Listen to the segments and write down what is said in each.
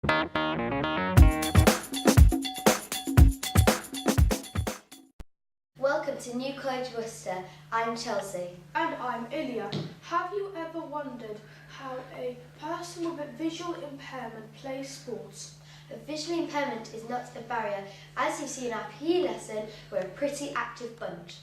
Welcome to New College Worcester. I'm Chelsea. And I'm Ilya. Have you ever wondered how a person with a visual impairment plays sports? A visual impairment is not a barrier. As you see in our PE lesson, we're a pretty active bunch.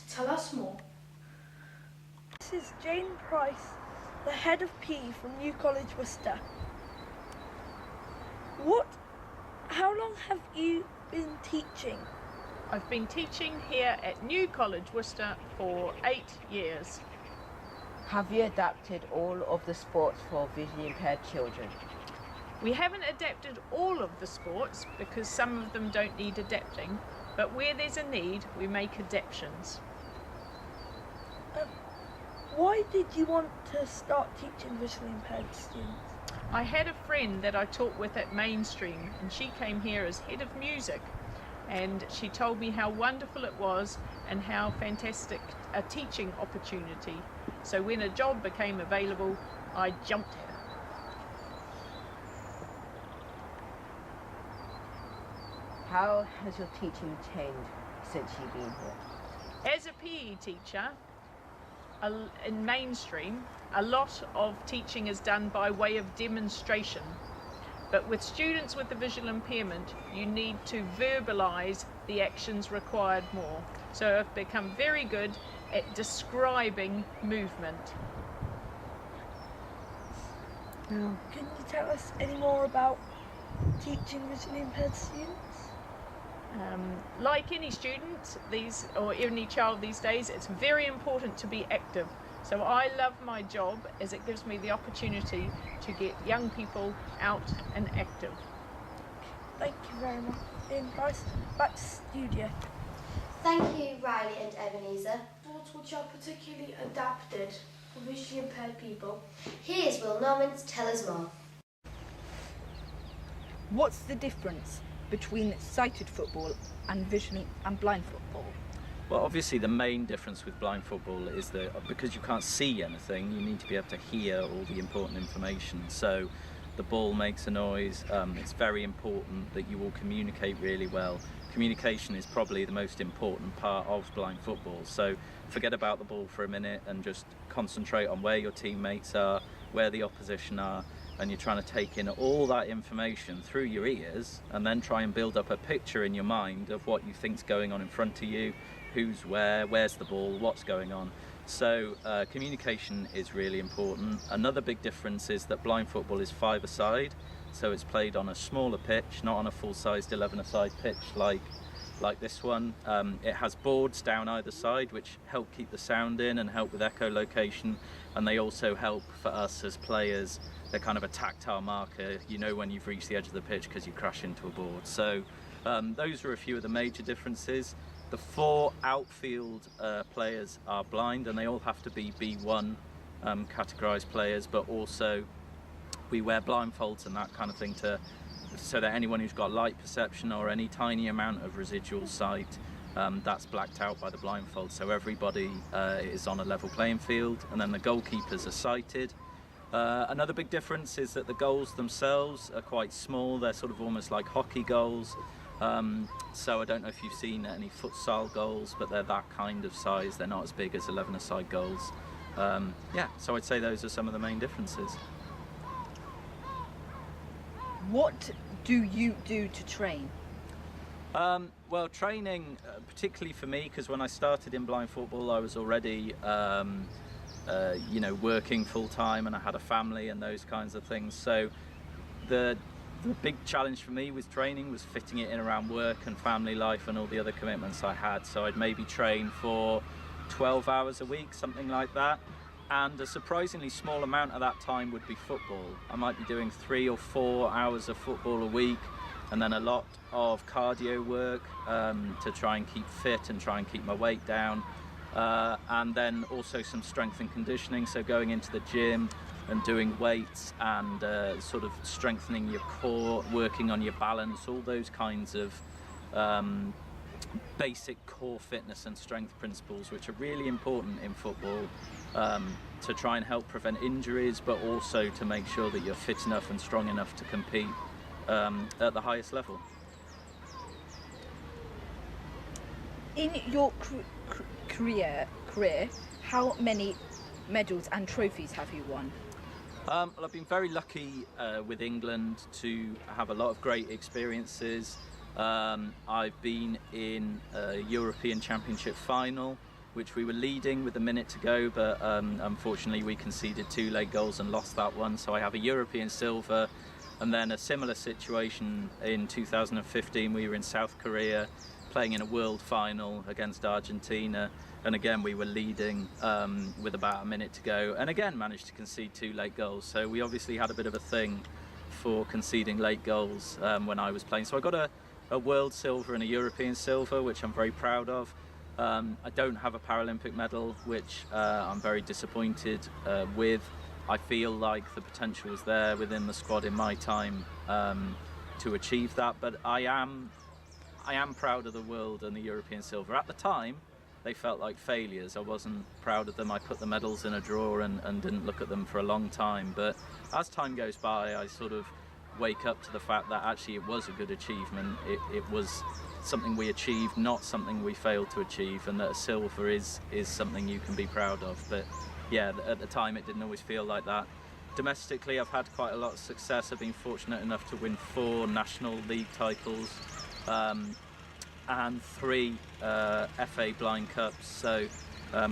Tell us more. This is Jane Price, the head of PE from New College Worcester. How long have you been teaching? I've been teaching here at New College Worcester for 8 years. Have you adapted all of the sports for visually impaired children? We haven't adapted all of the sports because some of them don't need adapting, but where there's a need, we make adaptations. Why did you want to start teaching visually impaired students? I had a friend that I taught with at Mainstream, and she came here as head of music, and she told me how wonderful it was and how fantastic a teaching opportunity. So when a job became available, I jumped at it. How has your teaching changed since you've been here? As a PE teacher, in Mainstream, a lot of teaching is done by way of demonstration. But with students with a visual impairment, you need to verbalise the actions required more. So I've become very good at describing movement. Can you tell us any more about teaching visually impaired students? Like any student, or any child these days, it's very important to be active. So I love my job as it gives me the opportunity to get young people out and active. Thank you very much, Ian Price. Back to studio. Thank you, Riley and Ebenezer. Sports which are particularly adapted for visually impaired people. Here's Will Norman to tell us more. What's the difference between sighted football and visually and blind football? Well, obviously the main difference with blind football is that because you can't see anything, you need to be able to hear all the important information. So the ball makes a noise. It's very important that you all communicate really well. Communication is probably the most important part of blind football. So forget about the ball for a minute and just concentrate on where your teammates are, where the opposition are, and you're trying to take in all that information through your ears and then try and build up a picture in your mind of what you think's going on in front of you, who's where's the ball, what's going on. So communication is really important. Another big difference is that blind football is five-a-side, so it's played on a smaller pitch, not on a full-sized 11-a-side pitch like this one. It has boards down either side which help keep the sound in and help with echolocation, and they also help for us as players. They're kind of a tactile marker. You know when you've reached the edge of the pitch because you crash into a board. So those are a few of the major differences. The 4 outfield players are blind, and they all have to be B1 categorised players, but also we wear blindfolds and that kind of thing so that anyone who's got light perception or any tiny amount of residual sight, that's blacked out by the blindfold. So everybody is on a level playing field, and then the goalkeepers are sighted. Another big difference is that the goals themselves are quite small. They're sort of almost like hockey goals. So I don't know if you've seen any futsal goals, but they're that kind of size. They're not as big as 11-a-side goals. Yeah, so I'd say those are some of the main differences. What do you do to train? Well, training, particularly for me, because when I started in blind football, I was already, working full time, and I had a family and those kinds of things. So the big challenge for me with training was fitting it in around work and family life and all the other commitments I had. So I'd maybe train for 12 hours a week, something like that. And a surprisingly small amount of that time would be football. I might be doing 3 or 4 hours of football a week, and then a lot of cardio work to try and keep fit and try and keep my weight down. And then also some strength and conditioning, so going into the gym and doing weights and sort of strengthening your core, working on your balance, all those kinds of basic core fitness and strength principles, which are really important in football to try and help prevent injuries, but also to make sure that you're fit enough and strong enough to compete at the highest level. In your career, how many medals and trophies have you won? Well, I've been very lucky with England to have a lot of great experiences. I've been in a European Championship final, which we were leading with a minute to go, but unfortunately we conceded 2 late goals and lost that one. So I have a European silver, and then a similar situation in 2015. We were in South Korea playing in a world final against Argentina, and again we were leading with about a minute to go, and again managed to concede 2 late goals. So we obviously had a bit of a thing for conceding late goals when I was playing. So I got a world silver and a European silver, which I'm very proud of. I don't have a Paralympic medal, which I'm very disappointed with. I feel like the potential was there within the squad in my time to achieve that, but I am proud of the world and the European silver. At the time, they felt like failures. I wasn't proud of them. I put the medals in a drawer and didn't look at them for a long time. But as time goes by, I sort of wake up to the fact that actually it was a good achievement. It was something we achieved, not something we failed to achieve, and that a silver is something you can be proud of. But yeah, at the time it didn't always feel like that. Domestically, I've had quite a lot of success. I've been fortunate enough to win 4 National League titles and 3 FA Blind Cups. So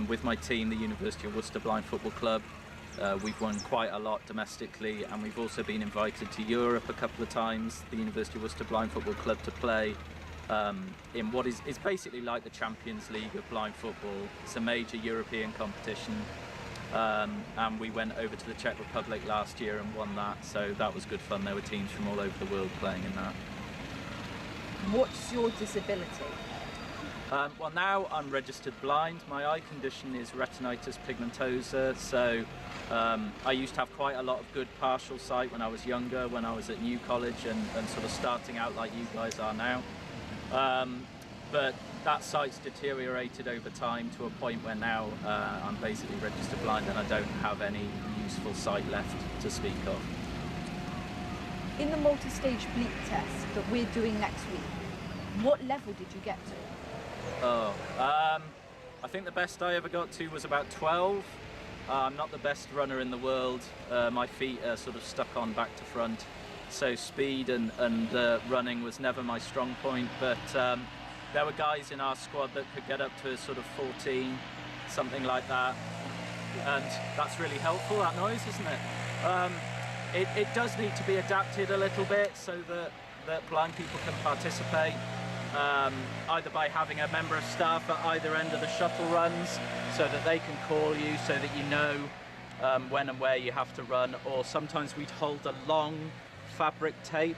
with my team, the University of Worcester Blind Football Club, we've won quite a lot domestically, and we've also been invited to Europe a couple of times, the University of Worcester Blind Football Club, to play in what is basically like the Champions League of blind football. It's a major European competition, and we went over to the Czech Republic last year and won that, so that was good fun. There were teams from all over the world playing in that. What's your disability? Well, now I'm registered blind. My eye condition is retinitis pigmentosa, so I used to have quite a lot of good partial sight when I was younger, when I was at New College and sort of starting out like you guys are now. But that sight's deteriorated over time to a point where now I'm basically registered blind and I don't have any useful sight left to speak of. In the multi-stage bleep test that we're doing next week, what level did you get to? I think the best I ever got to was about 12. I'm not the best runner in the world. My feet are sort of stuck on back to front, so speed and running was never my strong point, but there were guys in our squad that could get up to sort of 14, something like that, and that's really helpful, that noise, isn't it? It does need to be adapted a little bit so that blind people can participate, either by having a member of staff at either end of the shuttle runs so that they can call you so that you know when and where you have to run, or sometimes we'd hold a long fabric tape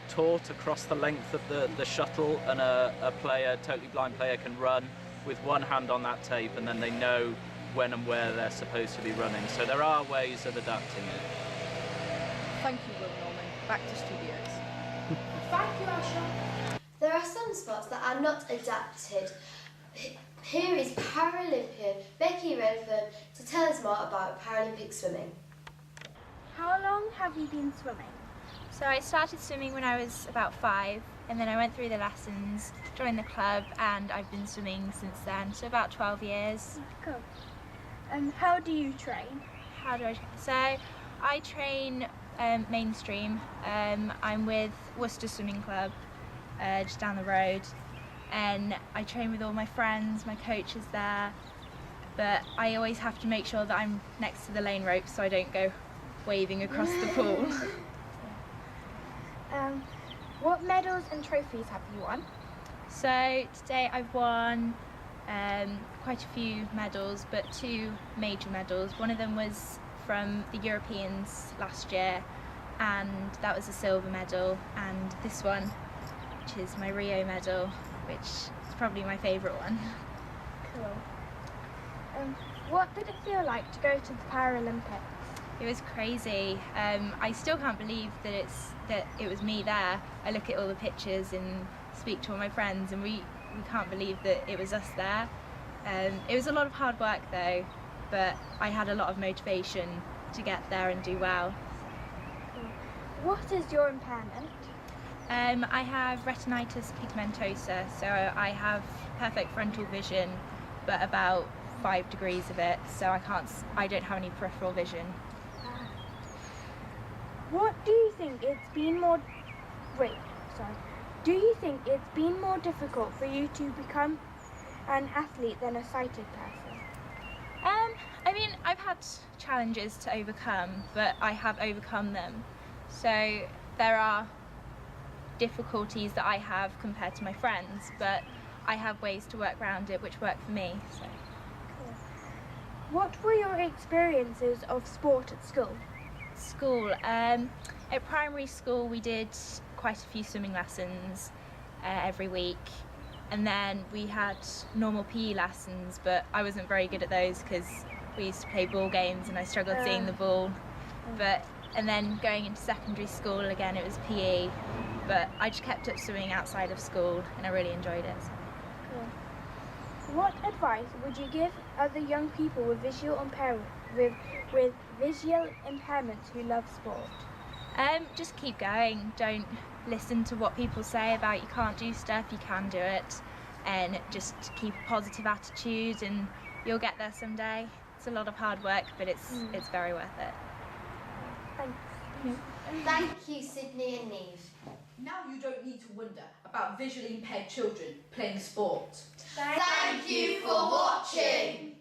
taut across the length of the shuttle, and a totally blind player can run with one hand on that tape, and then they know when and where they're supposed to be running. So there are ways of adapting it. Thank you, Will Norman. Back to studios. Thank you, Asha. There are some sports that are not adapted. Here is Paralympian Becky Redfern to tell us more about Paralympic swimming. How long have you been swimming? So I started swimming when I was about 5, and then I went through the lessons, joined the club, and I've been swimming since then, so about 12 years. Cool. And how do you train? How do I train? So I train mainstream. I'm with Worcester Swimming Club, just down the road, and I train with all my friends, my coach is there, but I always have to make sure that I'm next to the lane rope so I don't go waving across the pool. What medals and trophies have you won? So today I've won quite a few medals, but 2 major medals. One of them was from the Europeans last year, and that was a silver medal, and this one, which is my Rio medal, which is probably my favourite one. Cool. What did it feel like to go to the Paralympics? It was crazy. I still can't believe that it was me there. I look at all the pictures and speak to all my friends, and we can't believe that it was us there. It was a lot of hard work though, but I had a lot of motivation to get there and do well. What is your impairment? I have retinitis pigmentosa, so I have perfect frontal vision, but about 5 degrees of it, so I don't have any peripheral vision. What do you think it's been more... Do you think it's been more difficult for you to become an athlete than a sighted person? I mean, I've had challenges to overcome, but I have overcome them. So there are difficulties that I have compared to my friends, but I have ways to work around it which work for me. So. Cool. What were your experiences of sport at school? School. At primary school we did quite a few swimming lessons every week, and then we had normal PE lessons, but I wasn't very good at those because we used to play ball games and I struggled seeing the ball. And then going into secondary school again, it was PE, but I just kept up swimming outside of school and I really enjoyed it. Cool. What advice would you give other young people with visual impairments who love sport? Just keep going. Don't listen to what people say about you can't do stuff. You can do it, and just keep a positive attitude and you'll get there someday. It's a lot of hard work, but it's very worth it. Thanks. Thank you, Sydney and Neve. Now you don't need to wonder about visually impaired children playing sport. Thank you for watching.